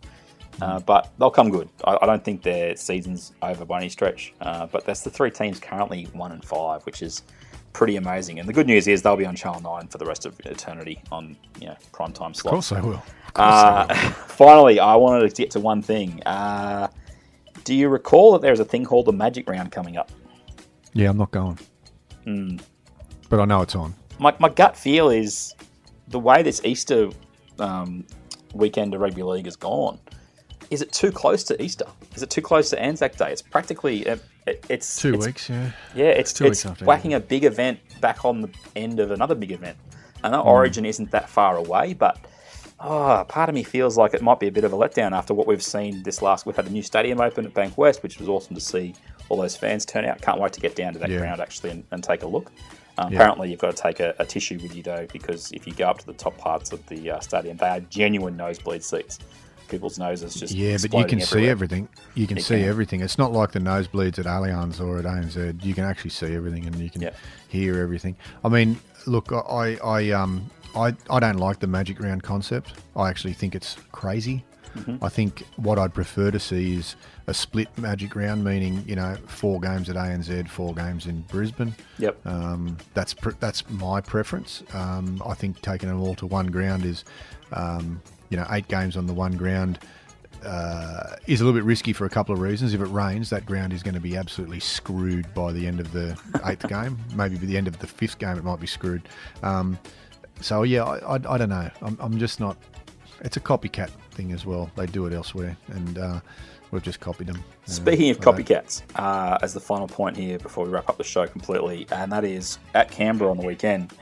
But they'll come good. I don't think their season's over by any stretch. But that's the 3 teams currently 1-5, which is pretty amazing. And the good news is they'll be on Channel 9 for the rest of eternity on primetime slots. Of course they will. Finally, I wanted to get to one thing. Do you recall that there's a thing called the Magic Round coming up? Yeah, I'm not going. But I know it's on. My gut feel is the way this Easter weekend of Rugby League has gone. Is it too close to Easter? Is it too close to Anzac Day? It's practically... It's 2 weeks, yeah. Yeah, it's whacking a big event back on the end of another big event. I know Origin isn't that far away, but part of me feels like it might be a bit of a letdown after what we've seen this last... We've had a new stadium open at Bank West, which was awesome to see all those fans turn out. Can't wait to get down to that ground, actually, and take a look. Apparently, you've got to take a tissue with you, though, because if you go up to the top parts of the stadium, they are genuine nosebleed seats. People's noses just but you can see everything. You can see can. everything. It's not like the nosebleeds at Allianz or at ANZ. You can actually see everything and you can hear everything. I mean, look, I don't like the Magic Round concept. I actually think it's crazy. I think what I'd prefer to see is a split Magic Round, meaning 4 games at ANZ, 4 games in Brisbane. Yep. That's my preference. I think taking them all to one ground is, 8 games on the one ground is a little bit risky for a couple of reasons. If it rains, that ground is going to be absolutely screwed by the end of the 8th game. Maybe by the end of the 5th game, it might be screwed. I don't know. I'm just not. It's a copycat thing as well. They do it elsewhere, and we've just copied them. Speaking of copycats, as the final point here before we wrap up the show completely, and that is at Canberra on the weekend,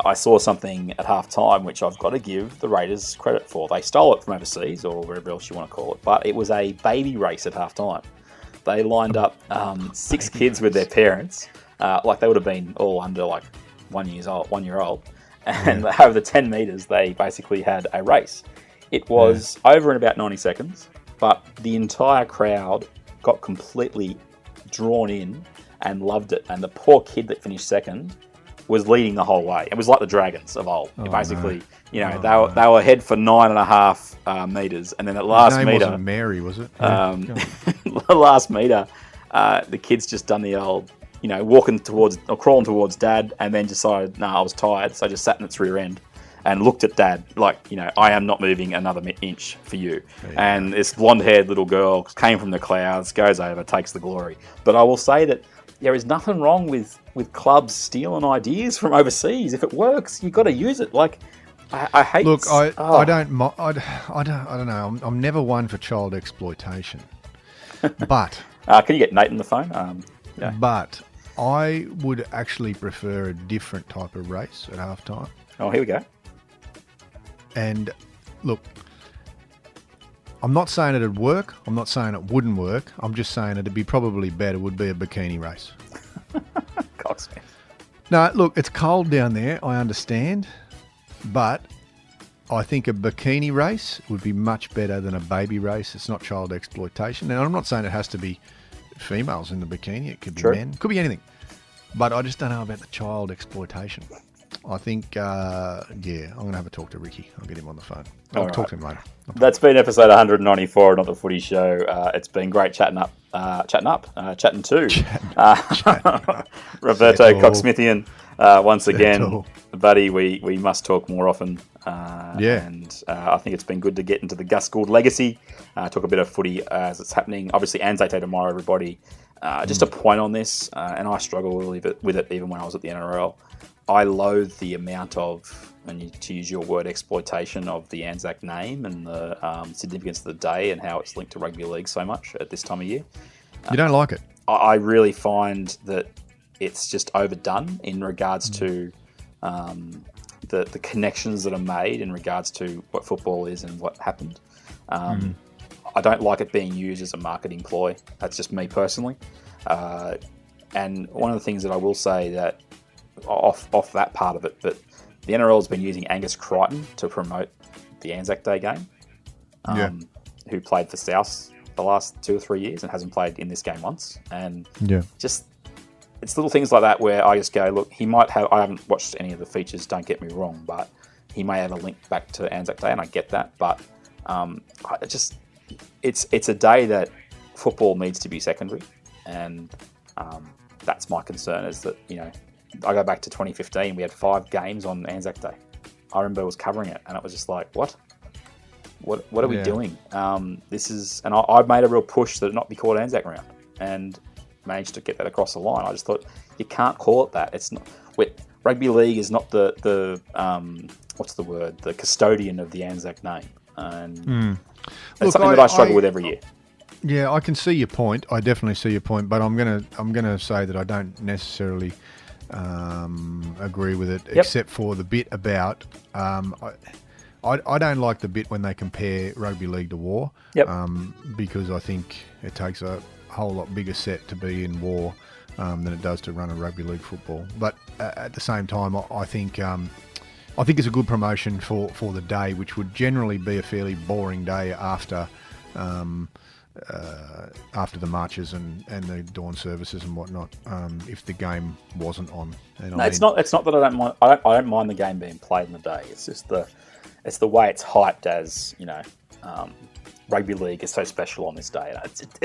I saw something at half-time which I've got to give the Raiders credit for. They stole it from overseas or wherever else you want to call it, but it was a baby race at half-time. They lined up 6 kids with their parents, like they would have been all under like 1 year old, and over the 10 metres they basically had a race. It was over in about 90 seconds, but the entire crowd got completely drawn in and loved it. And the poor kid that finished second was leading the whole way. It was like the Dragons of old. They were ahead for 9.5 metres, and then at last His name metre, wasn't Mary, was it? the last metre, the kid's just done the old, walking towards or crawling towards Dad, and then decided, I was tired, so I just sat in its rear end and looked at Dad like, I am not moving another inch for you. And this blonde-haired little girl came from the clouds, goes over, takes the glory. But I will say that there is nothing wrong with clubs stealing ideas from overseas. If it works, you've got to use it. Like, I hate. Look, I don't know. I'm never one for child exploitation, but can you get Nate on the phone? But I would actually prefer a different type of race at halftime. Oh, here we go. And look, I'm not saying it'd work. I'm not saying it wouldn't work. I'm just saying it'd be probably better. Would be a bikini race. Cocksmith. No, look, it's cold down there. I understand, but I think a bikini race would be much better than a baby race. It's not child exploitation, and I'm not saying it has to be females in the bikini. It could be men. Could be anything. But I just don't know about the child exploitation. I think, I'm going to have a talk to Ricky. I'll get him on the phone. I'll talk to him later. That's been episode 194 of Not the Footy Show. It's been great chatting to Roberto Coxsmithian once again. Buddy, we must talk more often. And I think it's been good to get into the Gus Gould legacy, talk a bit of footy as it's happening. Obviously, Anzac Day tomorrow, everybody. Just a point on this, and I struggle with it even when I was at the NRL. I loathe the amount of, and to use your word, exploitation of the Anzac name and the significance of the day and how it's linked to rugby league so much at this time of year. You don't like it? I really find that it's just overdone in regards to the connections that are made in regards to what football is and what happened. I don't like it being used as a marketing ploy. That's just me personally. And one of the things that I will say that off that part of it, but the NRL has been using Angus Crichton to promote the Anzac Day game, who played for South the last 2 or 3 years and hasn't played in this game once. And just it's little things like that where I just go, look, he might have. I haven't watched any of the features. Don't get me wrong, but he may have a link back to Anzac Day, and I get that. But it's a day that football needs to be secondary, and that's my concern. Is that I go back to 2015. We had 5 games on Anzac Day. I remember was covering it, and it was just like, what are we doing? This is, and I made a real push that it not be called Anzac Round, and managed to get that across the line. I just thought you can't call it that. It's not. Rugby league is not the what's the word? The custodian of the Anzac name, and that's something that I struggle with every year. Yeah, I can see your point. I definitely see your point, but I'm gonna say that I don't necessarily agree with it, except for the bit about I don't like the bit when they compare rugby league to war, because I think it takes a whole lot bigger set to be in war than it does to run a rugby league football. But at the same time, I think it's a good promotion for the day, which would generally be a fairly boring day after the marches and the dawn services and whatnot, if the game wasn't on. And it's not that I don't mind. I don't mind the game being played in the day. It's just the way it's hyped as, rugby league is so special on this day.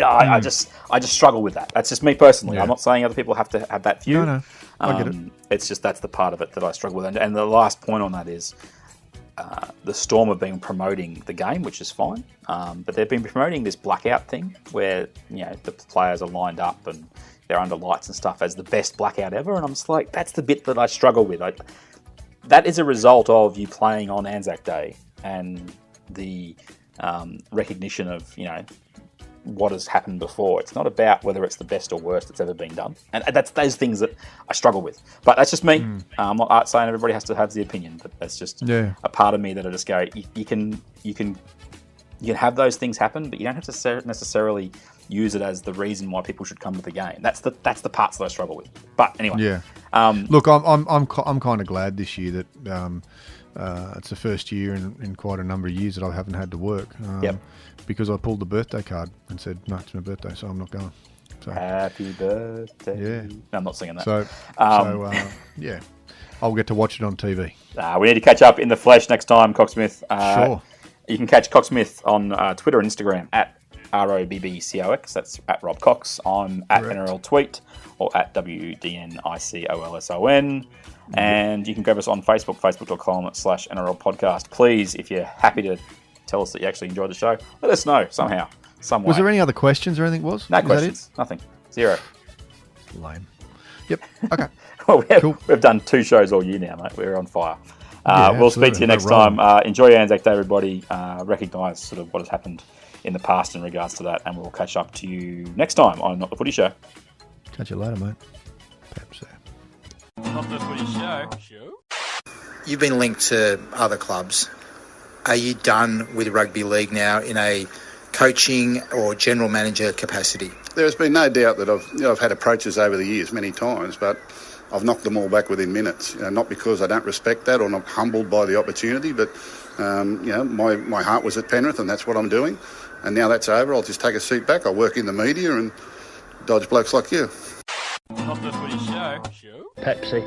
I just struggle with that. That's just me personally. Yeah. I'm not saying other people have to have that view. No, I get it. It's just that's the part of it that I struggle with. And the last point on that is, the Storm have been promoting the game, which is fine, but they've been promoting this blackout thing where the players are lined up and they're under lights and stuff as the best blackout ever, and I'm just like, that's the bit that I struggle with. That is a result of you playing on Anzac Day and the recognition of what has happened before. It's not about whether it's the best or worst that's ever been done, and that's those things that I struggle with. But that's just me. I'm not saying everybody has to have the opinion, but that's just a part of me that I just go, you can have those things happen, but you don't have to necessarily use it as the reason why people should come to the game. That's the parts that I struggle with. But anyway, look, I'm kind of glad this year that it's the first year in quite a number of years that I haven't had to work. Because I pulled the birthday card and said, no, it's my birthday, so I'm not going. So, happy birthday. Yeah. No, I'm not singing that. So I'll get to watch it on TV. We need to catch up in the flesh next time, Cocksmith. Sure. You can catch Cocksmith on Twitter and Instagram at ROBBCOX. That's at Robb Cox. I'm at NRL Tweet or at WDNICOLSON. And you can grab us on Facebook, facebook.com/NRL Podcast. Please, if you're happy to tell us that you actually enjoyed the show, let us know somehow, some way. Was there any other questions or anything? No questions. Nothing. Zero. Lame. Yep. Okay. Well, we've done 2 shows all year now, mate. We're on fire. We'll speak to you next time. Enjoy your Anzac Day, everybody. Recognise sort of what has happened in the past in regards to that, and we'll catch up to you next time on Not the Footy Show. Catch you later, mate. Perhaps. Not the Footy Show. You've been linked to other clubs. Are you done with rugby league now in a coaching or general manager capacity? There's been no doubt that I've had approaches over the years many times, but I've knocked them all back within minutes. Not because I don't respect that or not humbled by the opportunity, but my heart was at Penrith and that's what I'm doing. And now that's over, I'll just take a seat back. I'll work in the media and dodge blokes like you. Not the Footy Show. Pepsi.